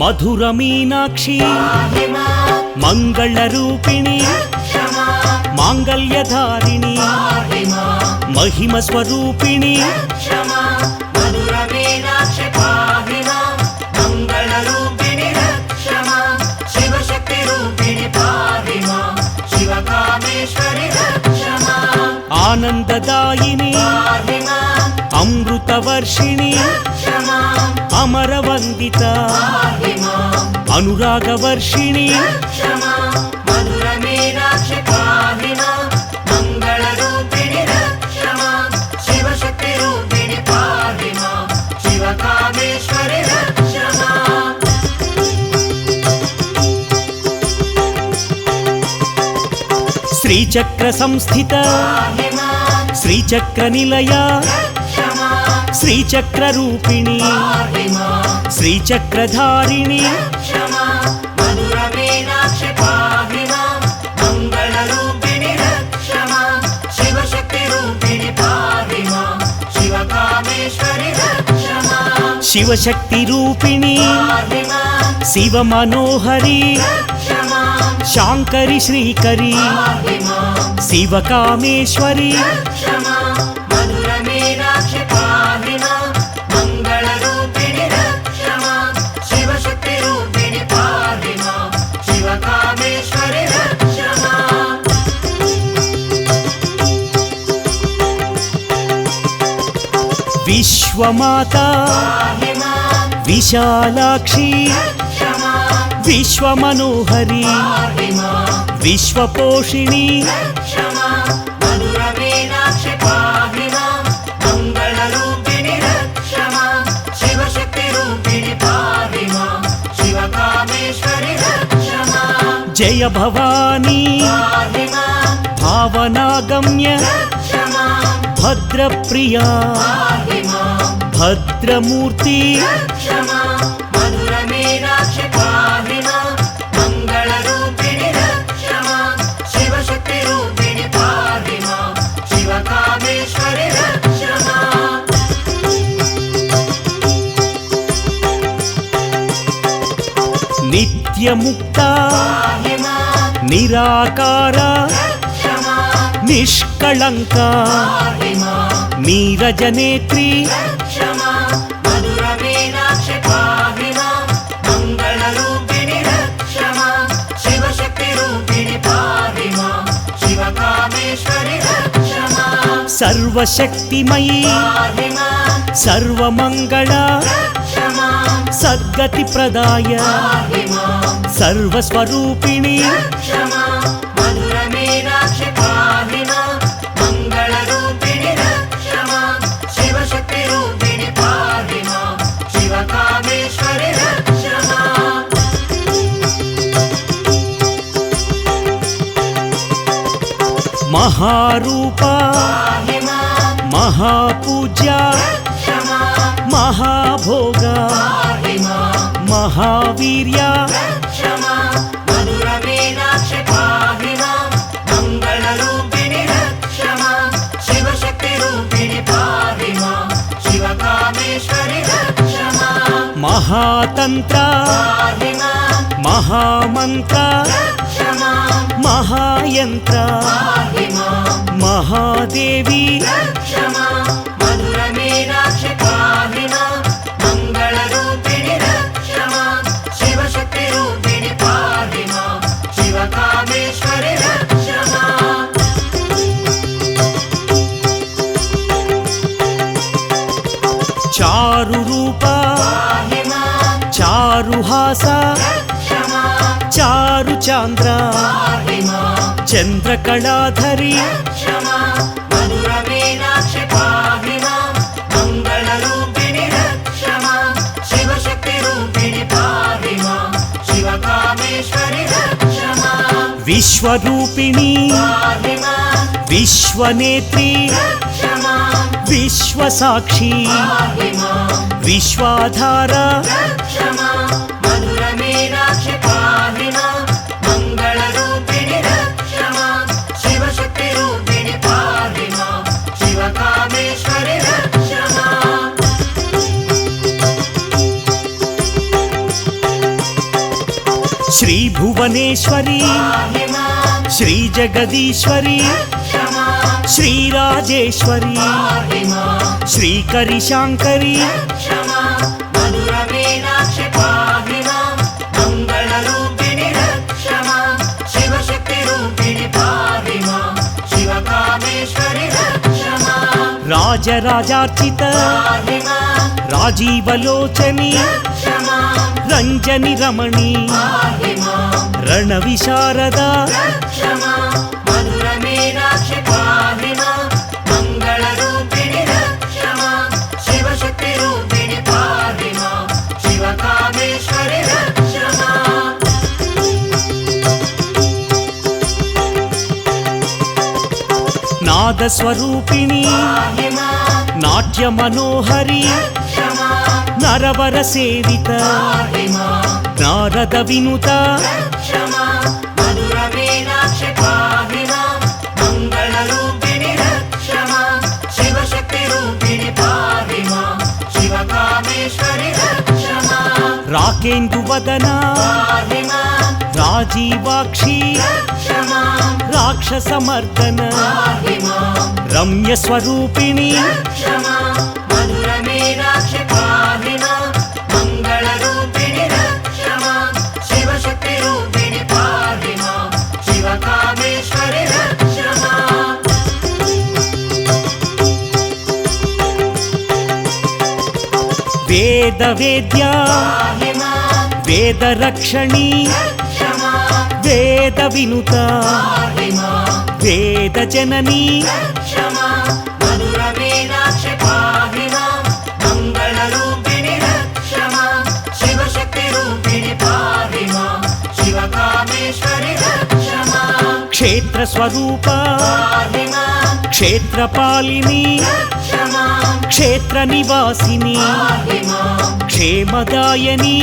మధుర మీనాక్షి మంగళ రూపిణి మాంగళ్యధారిణి మహిమ స్వరూపిణి ఆనందదాయిని అమృతవర్షిణి అమరవందిత అనురాగవర్షిణి శ్రీచక్ర సంస్థిత శ్రీచక్ర నిలయ శ్రీచక్ర రూపిణి శ్రీచక్రధారిణి శివశక్తి రూపిణి శివ మనోహరి శాంకరి శ్రీకరి శివకామేశ్వరి విశ్వమాత విశాలాక్షి విశ్వమనోహరి విశ్వపోషిణి జయ భవానీ భావనాగమ్య భద్రప్రియా భద్రమూర్తి నిత్యముక్త నిరాకార నిష్కళంక నీరజనేత్రి సర్వశక్తిమయీ సర్వమంగళ సద్గతి ప్రదాయ సర్వస్వరూపిణి మహారూప మహాపూజ్య మహాభోగ మహావీర్య మహాతంత్ర మహామంత్ర మహాయంత్ర మహాదేవి చారు రూప చారుహాస చారు చాంద్ర చంద్రకళాధరి విశ్వరూపిణి విశ్వనేత్రి విశ్వసాక్షి విశ్వాధార భువనేశ్వరి శ్రీ జగదీశ్వరి శ్రీరాజేశ్వరి శ్రీకరి శాంకరి రాజరాజార్చిత రాజీవలోచని రంజని రమణి రణ విశారద నాదస్వరూపిణి నాట్య మనోహరి నరవర సేవిత నారద వినుత రాకేందు వదన రాజీవాక్షి రాక్షసమర్దన రమ్య స్వరూపిణి వేద వేద్య వేద రక్షణి వేద వినుత వేద జనని క్షేత్ర స్వరూప క్షేత్రపాలిని క్షేత్ర నివాసిని క్షేమదాయని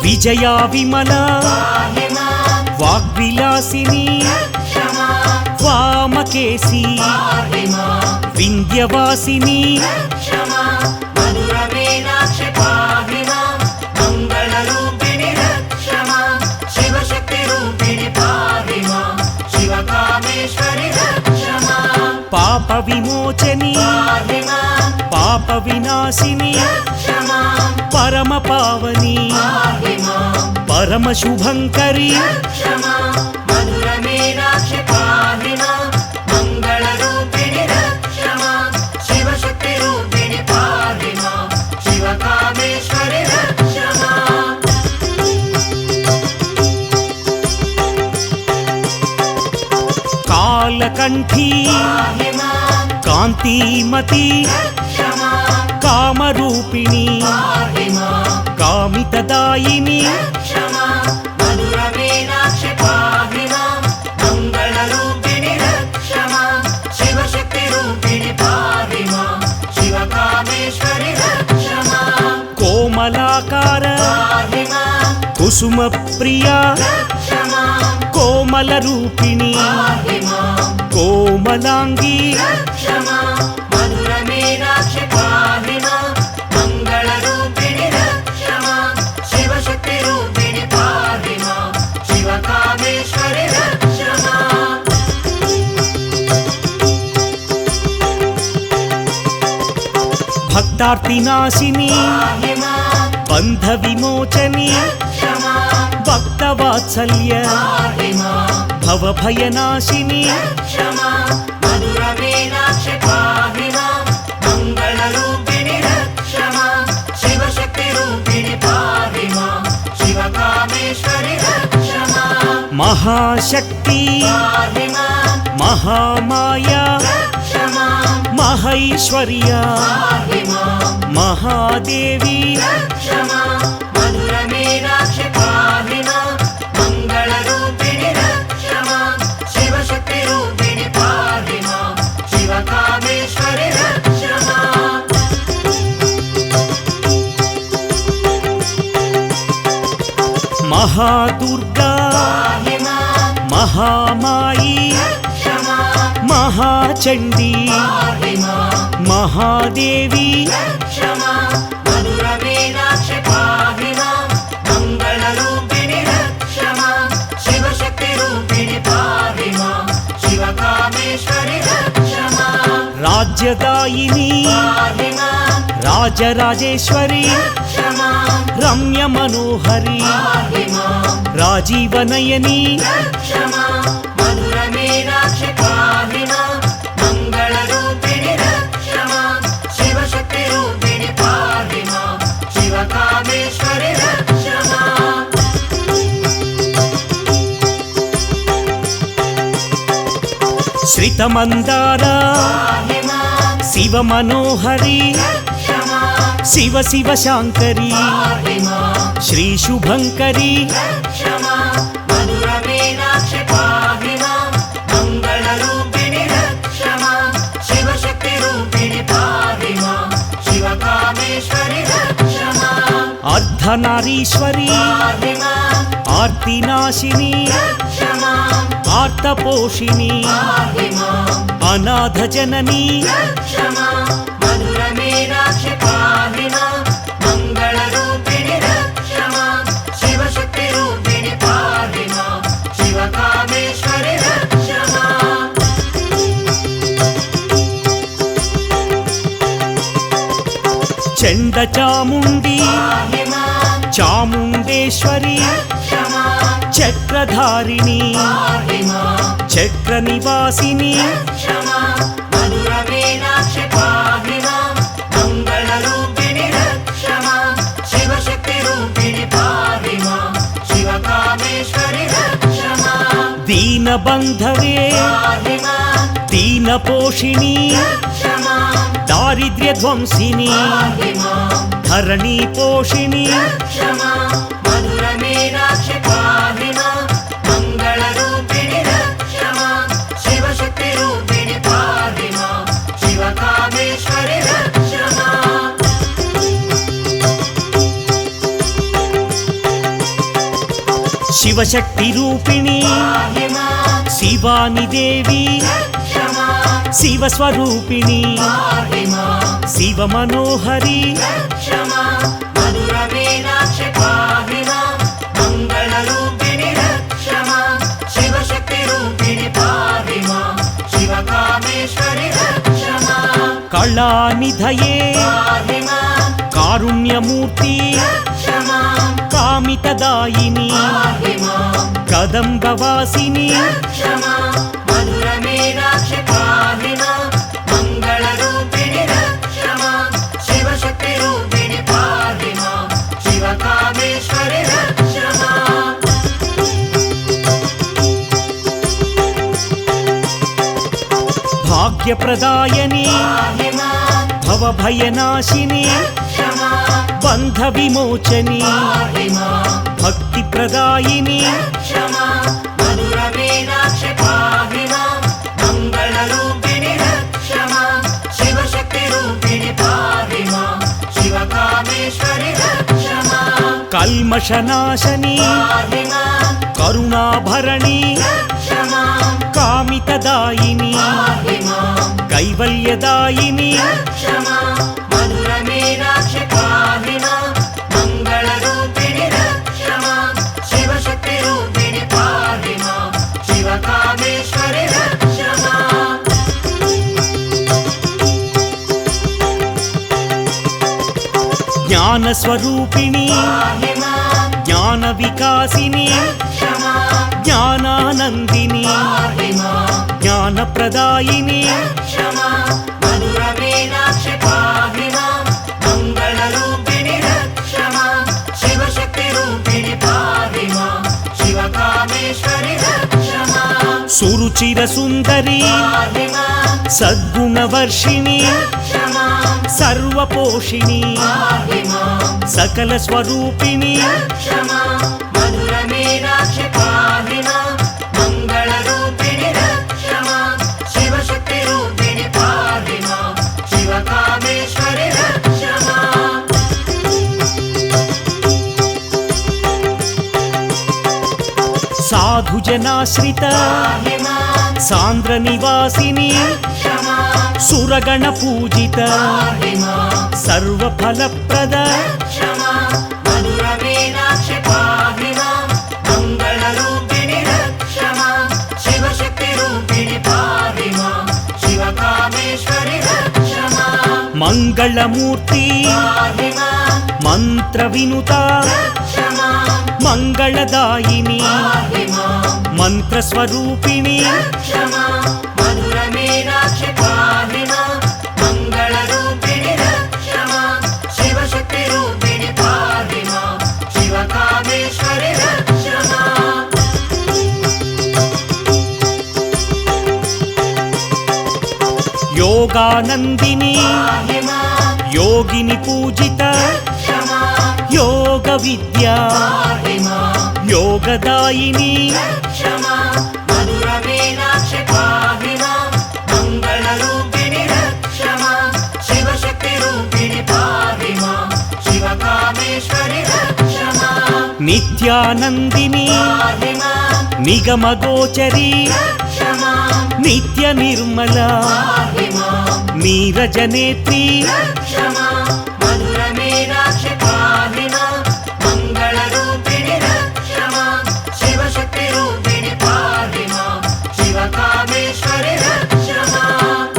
విజయా విమల వాగ్విలాసిని వామకేసి వింధ్యవాసిని పాప విమోచని పాప వినాశిని పరమ పావని పరమ శుభంకరి కాలకంఠీ కాంతిమతి కామరూపిణి కామితదాయిని కోమలాకార కుసుమ ప్రియా కోమల రూపిణి కోమలాంగి భక్తార్తినాశిని బంధ విమోచని భక్తవాత్సల్య భవభయనాశిని మహాశక్తి మహామాయా మహైశ్వర్య మహాదేవి మహాదుర్గా మహామాయి మహాచండీ మహాదేవి రాజ్యదాయిని రాజరాజేశ్వరి రమ్య మనోహరి రాజీవనయని శ్రితమందార శివ మనోహరి శివ శివ శాంకరి శ్రీ శుభంకరి అర్ధనారీశ్వరి ఆర్తినాశిని ఆర్తపోషిణి అనాథ జనని చండ చాముండి చాముండేశ్వరి చక్రధారిణి చక్ర నివాసిని దీనబంధవే దీనపోషిణి దారిద్ర్య ధ్వంసిని ధరణి పోషిణి శివశక్తి రూపిణి శివాని దేవి శివస్వరూపిణి శివ మనోహరి కళానిధయే కారుణ్యమూర్తి కామితదాయిని కదంబవాసిని భాగ్యప్రదాయని భవభయనాశిని బంధ విమోచని భక్తి ప్రదాయిని కల్మషనాశని కరుణాభరణి కామితదాయిని కైవల్యదాయిని జ్ఞానస్వరూపిణి జ్ఞాన వికాసిని జ్ఞానానందిని జ్ఞానప్రదాయిని సురుచిర సుందరి సద్గుణవర్షిణి సర్వపోషిణి సకల స్వరూపిణి సాధుజనాశ్రిత పాహి మాం సాంద్ర నివాసిని రక్ష మాం సురగణ పూజిత పాహి మాం సర్వఫలప్రద రక్ష మాం మధుర మీనాక్షి పాహి మాం మంగళరూపిణి రక్ష మాం శివశక్తి రూపిణి పాహి మాం శివకామేశ్వరి రక్ష మాం మంగళమూర్తి పాహి మాం మంత్ర వినుత రక్ష మాం మంగళదాయిని పాహి మాం మంత్రస్వరూపిణి రక్ష మాం మధుర మీనాక్షి పాహి మాం మంగళరూపిణి రక్ష మాం శివశక్తి రూపిణి పాహి మాం శివకామేశ్వరి రక్ష మాం యోగానందిని పాహి మాం యోగిని పూజిత రక్ష మాం యోగ విద్య పాహి మాం యోగదాయిని రక్ష మాం మధుర మీనాక్షి పాహి మాం మంగళరూపిణి రక్ష మాం శివశక్తి రూపిణి పాహి మాం శివకామేశ్వరి రక్ష మాం నిత్యానందిని పాహి మాం నిగమగోచరి రక్ష మాం నిత్య నిర్మల పాహి మాం నీరజనేత్రి రక్ష మాం మధుర మీనాక్షి పాహి మాం మంగళరూపిణి రక్ష మాం శివశక్తి రూపిణి పాహి మాం శివకామేశ్వరి రక్ష మాం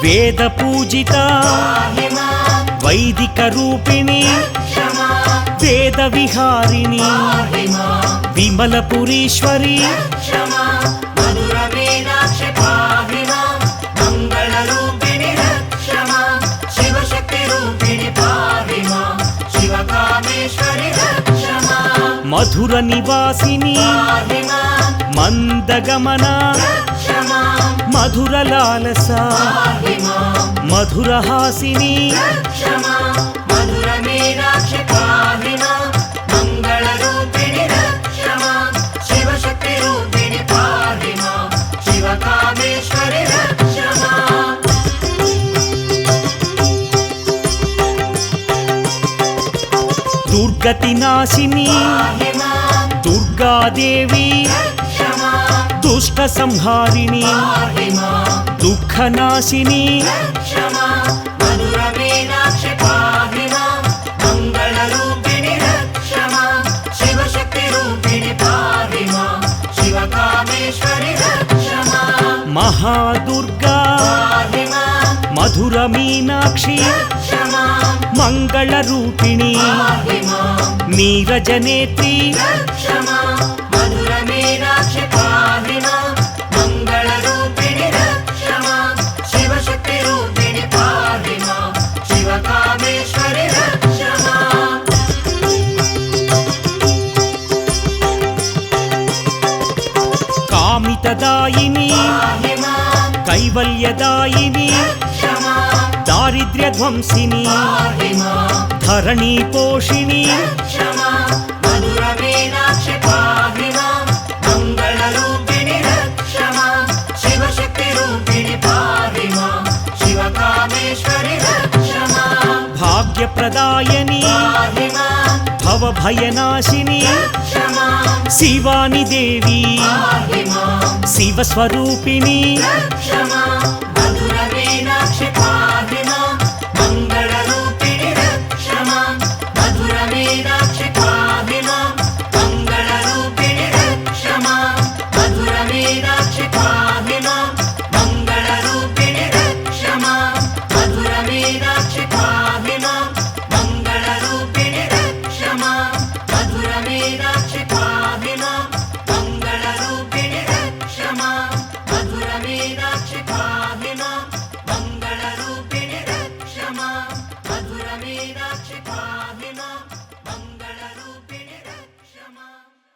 వేద పూజిత పాహి మాం వైదిక రూపిణి రక్ష మాం వేద విహారిణి పాహి మాం విమలపురీశ్వరి రక్ష మాం మధుర మీనాక్షి పాహి మాం మంగళరూపిణి రక్ష మాం శివశక్తి రూపిణి పాహి మాం శివకామేశ్వరి రక్ష మాం మధుర నివాసిని పాహి మాం మందగమన రక్ష మాం మధుర లాలస పాహి మాం మధురహాసిని రక్ష మాం మధుర మీనాక్షి పాహి మాం మంగళరూపిణి రక్ష మాం శివశక్తి రూపిణి పాహి మాం శివకామేశ్వరి రక్ష మాం దుర్గతి నాశిని పాహి మాం దుర్గాదేవి రక్ష మాం దుష్ట సంహారిణి పాహి మాం దుఃఖనాశిని రక్ష మాం మధుర మీనాక్షి పాహి మాం మంగళరూపిణి రక్ష మాం శివశక్తి రూపిణి పాహి మాం శివకామేశ్వరి రక్ష మాం మహాదుర్గా పాహి మాం మధుర మీనాక్షి రక్ష మాం మంగళ రూపిణి పాహి మాం నీరజనేత్రి రక్ష మాం మధుర మీనాక్షి పాహి మాం మంగళరూపిణి రక్ష మాం శివశక్తి రూపిణి పాహి మాం శివకామేశ్వరి రక్ష మాం కామితదాయిని పాహి మాం కైవల్యదాయిని రక్ష మాం దారిద్ర్యధ్వంసిని పాహి మాం ధరణీ పోషిణి రక్ష మాం మధుర మీనాక్షి పాహి మాం మంగళరూపిణి రక్ష మాం శివశక్తి రూపిణి పాహి మాం శివకామేశ్వరి రక్ష మాం భాగ్యప్రదాయని పాహి మాం భవభయనాశిని రక్ష మాం శివాని దేవి పాహి మాం శివస్వరూపిణి రక్ష మాం మధుర మీనాక్షి